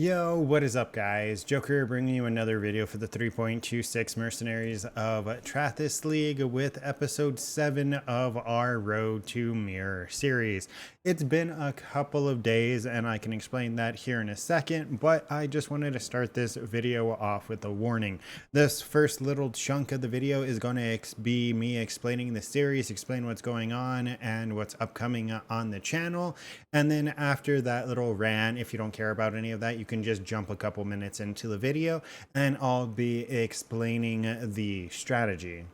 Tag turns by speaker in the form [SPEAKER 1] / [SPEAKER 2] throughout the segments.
[SPEAKER 1] Yo, what is up, guys? Joker bringing you another video for the 3.26 Mercenaries of Trathis League with episode 7 of our Road to Mirror series. It's been a couple of days and I can explain that here in a second, but I just wanted to start this video off with a warning. This first little chunk of the video is going to be me explaining the series, explain what's going on and what's upcoming on the channel. And then after that little rant, if you don't care about any of that, you can just jump a couple minutes into the video and I'll be explaining the strategy.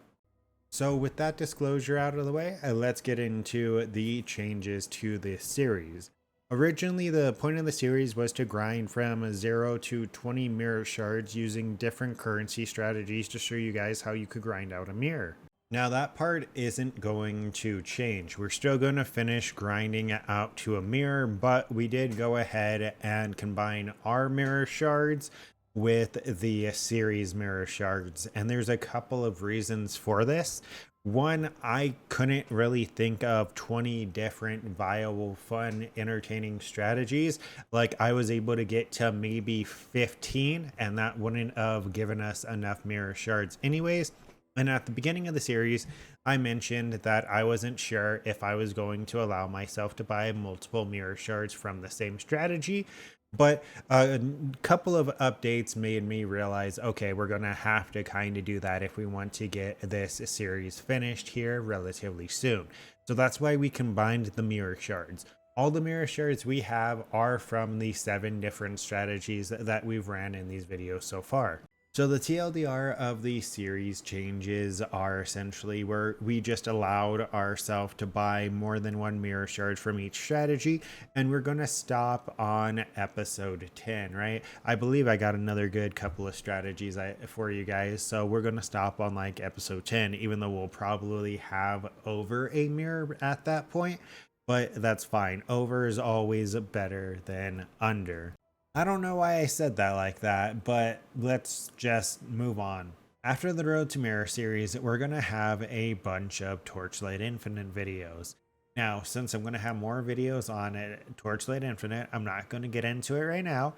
[SPEAKER 1] So with that disclosure out of the way, let's get into the changes to this series. Originally, the point of the series was to grind from 0 to 20 mirror shards using different currency strategies to show you guys how you could grind out a mirror. Now that part isn't going to change. We're still going to finish grinding out to a mirror, but we did go ahead and combine our mirror shards with the series mirror shards. And there's a couple of reasons for this. One, I couldn't really think of 20 different viable, fun, entertaining strategies. Like I was able to get to maybe 15 and that wouldn't have given us enough mirror shards anyways. And at the beginning of the series, I mentioned that I wasn't sure if I was going to allow myself to buy multiple mirror shards from the same strategy. But a couple of updates made me realize, okay, we're going to have to kind of do that if we want to get this series finished here relatively soon. So that's why we combined the mirror shards. All the mirror shards we have are from the 7 different strategies that we've ran in these videos so far. So the TLDR of the series changes are essentially where we just allowed ourselves to buy more than 1 mirror shard from each strategy, and we're going to stop on episode 10, right? I believe I got another good couple of strategies for you guys, so we're going to stop on like episode 10, even though we'll probably have over a mirror at that point, but that's fine. Over is always better than under. I don't know why I said that like that, but let's just move on. After the Road to Mirror series, we're going to have a bunch of Torchlight Infinite videos. Now, since I'm going to have more videos on Torchlight Infinite, I'm not going to get into it right now,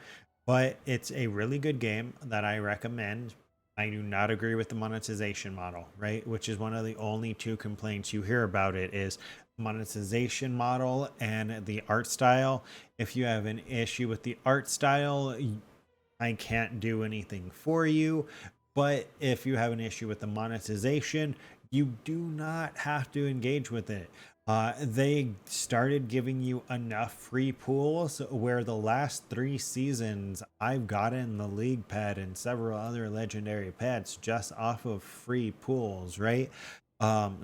[SPEAKER 1] but it's a really good game that I recommend. I do not agree with the monetization model, right? Which is one of the only 2 complaints you hear about it is monetization model and the art style. If you have an issue with the art style, I can't do anything for you. But if you have an issue with the monetization, you do not have to engage with it. They started giving you enough free pools where the last 3 seasons I've gotten the league pad and several other legendary pets just off of free pools, right?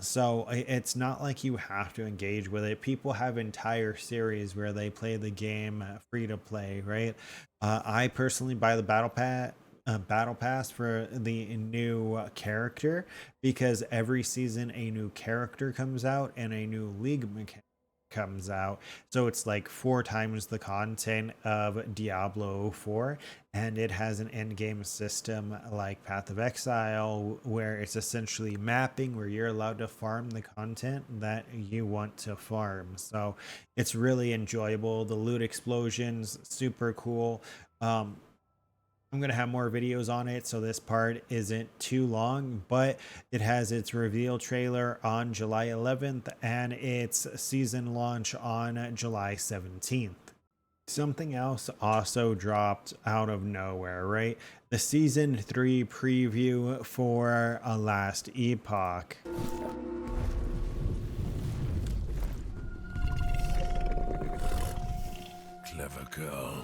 [SPEAKER 1] So it's not like you have to engage with it. People have entire series where they play the game free to play, right? I personally buy the battle pass for the new character because every season a new character comes out and a new league mechanic comes out, so it's like 4 times the content of Diablo 4, and it has an end game system like Path of Exile where it's essentially mapping where you're allowed to farm the content that you want to farm. So it's really enjoyable. The loot explosions, super cool. I'm going to have more videos on it, so this part isn't too long, but it has its reveal trailer on July 11th and its season launch on July 17th. Something else also dropped out of nowhere, right? The season 3 preview for A Last Epoch.
[SPEAKER 2] Clever girl.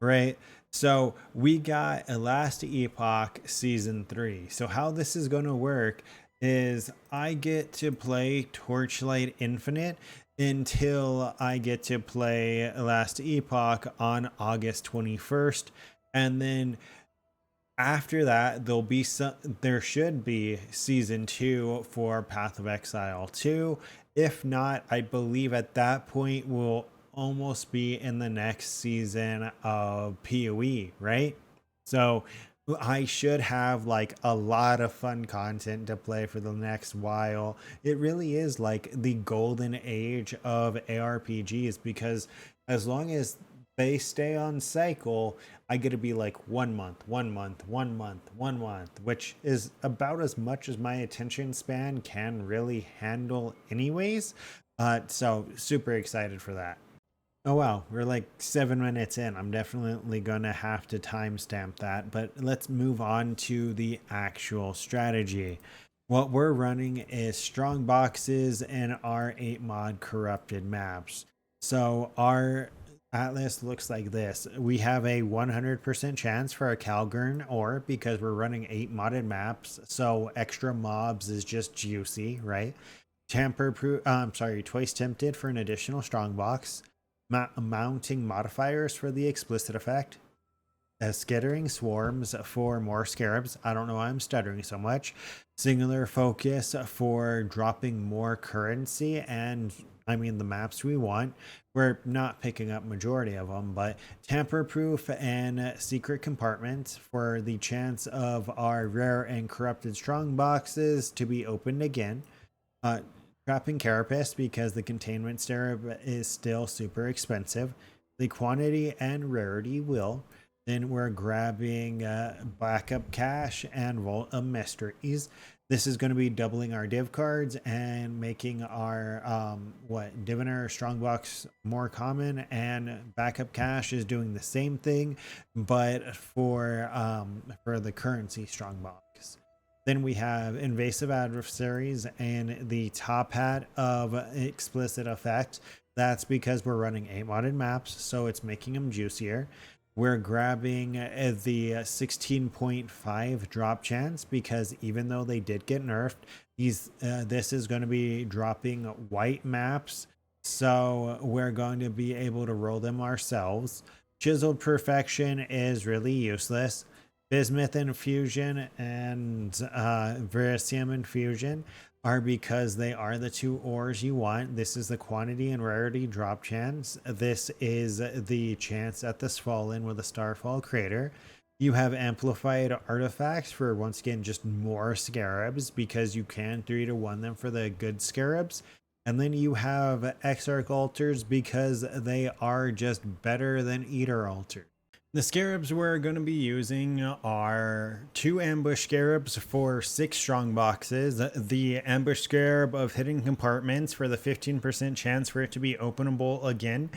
[SPEAKER 1] Right, so we got A Last Epoch season 3. So how this is going to work is I get to play Torchlight Infinite until I get to play Last Epoch on August 21st, and then after that there should be season 2 for Path of Exile 2. If not, I believe at that point we'll almost be in the next season of PoE, right? So I should have like a lot of fun content to play for the next while. It really is like the golden age of ARPGs because as long as they stay on cycle, I get to be like 1 month, 1 month, 1 month, 1 month, which is about as much as my attention span can really handle, anyways. So super excited for that. Oh wow, we're like 7 minutes in. I'm definitely gonna have to timestamp that, but let's move on to the actual strategy. What we're running is strong boxes and our 8 mod corrupted maps. So our atlas looks like this. We have a 100% chance for a Calgern ore because we're running 8 modded maps, so extra mobs is just juicy, right? Tamper proof, twice tempted for an additional strongbox. Mounting modifiers for the explicit effect. Skittering swarms for more scarabs. I don't know why I'm stuttering so much. Singular focus for dropping more currency and I mean the maps we want. We're not picking up majority of them, but tamper proof and secret compartments for the chance of our rare and corrupted strong boxes to be opened again. Uh, Trapping carapace because the containment scarab is still super expensive. The quantity and rarity will. Then we're grabbing backup cash and vault of mysteries. This is going to be doubling our div cards and making our diviner strongbox more common, and backup cash is doing the same thing but for the currency strongbox. Then we have invasive adversaries and the top hat of explicit effect. That's because we're running 8 modded maps, so it's making them juicier. We're grabbing the 16.5 drop chance because even though they did get nerfed, this is going to be dropping white maps, so we're going to be able to roll them ourselves. Chiseled perfection is really useless. Bismuth infusion and verisium infusion are because they are the 2 ores you want. This is the quantity and rarity drop chance. This is the chance at the Fallen with a Starfall crater. You have amplified artifacts for, once again, just more scarabs because you can 3-to-1 them for the good scarabs. And then you have Exarch altars because they are just better than Eater altars. The scarabs we're going to be using are 2 ambush scarabs for 6 strong boxes. The ambush scarab of hidden compartments for the 15% chance for it to be openable again.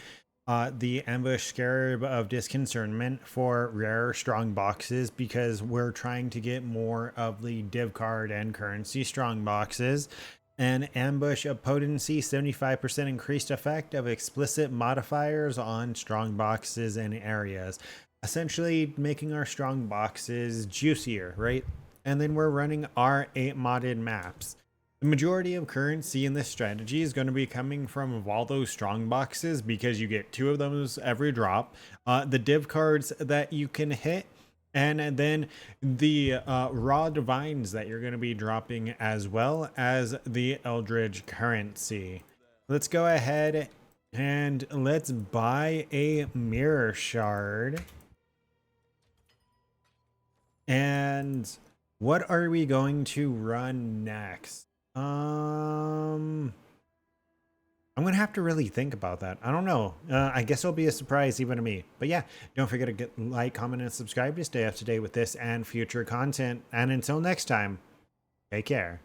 [SPEAKER 1] The ambush scarab of disconcernment for rare strong boxes because we're trying to get more of the div card and currency strong boxes. An ambush of potency, 75% increased effect of explicit modifiers on strong boxes and areas, essentially making our strong boxes juicier, right? And then we're running our 8 modded maps. The majority of currency in this strategy is going to be coming from all those strong boxes because you get 2 of those every drop. The div cards that you can hit, and then the raw divines that you're going to be dropping, as well as the eldritch currency. Let's go ahead and let's buy a mirror shard. And what are we going to run next? I'm gonna have to really think about that. I don't know. I guess it'll be a surprise even to me. But yeah, don't forget to like, comment, and subscribe to stay up to date with this and future content. And until next time, take care.